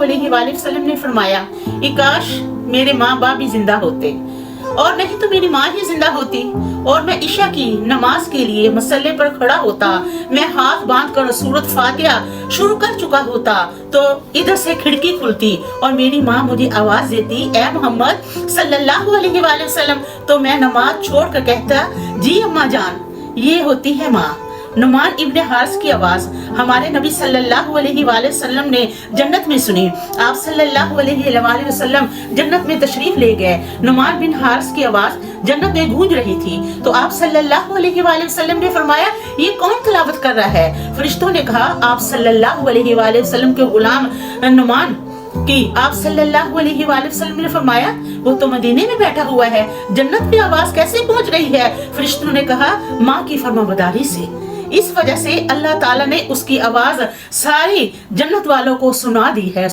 अलैहि वसल्लम ने फरमाया कि काश मेरे माँ बाप भी जिंदा होते, और नहीं तो मेरी माँ ही जिंदा होती और मैं इशा की नमाज के लिए मसल्ले पर खड़ा होता, मैं हाथ बांध कर सूरत फातिहा शुरू कर चुका होता तो इधर से खिड़की खुलती और मेरी माँ मुझे आवाज देती, ए मोहम्मद सल्लल्लाहु अलैहि वसल्लम, तो मैं नमाज छोड़ कर कहता, जी अम्मा जान, ये होती है माँ। नुमान इब्ने हारिस की आवाज हमारे नबी सल्लल्लाहु अलैहि वसल्लम ने जन्नत में सुनी। आप सल्लल्लाहु अलैहि वसल्लम जन्नत में तशरीफ ले गए। नुमान बिन हारिस की आवाज जन्नत में गूंज रही थी तो आप सल्लल्लाहु अलैहि वसल्लम ने फरमाया, ये कौन तिलावत कर रहा है? फरिश्तों ने कहा, आप सल्लल्लाहु अलैहि वसल्लम के गुलाम नुमान कि आप सल्लल्लाहु अलैहि वसल्लम ने फरमाया, वो तो मदीने में बैठा हुआ है, जन्नत में आवाज कैसे पहुंच रही है? फरिश्तों ने कहा, माँ की फरमाबरदारी से। इस वजह से अल्लाह ताला ने उसकी आवाज सारी जन्नत वालों को सुना दी है।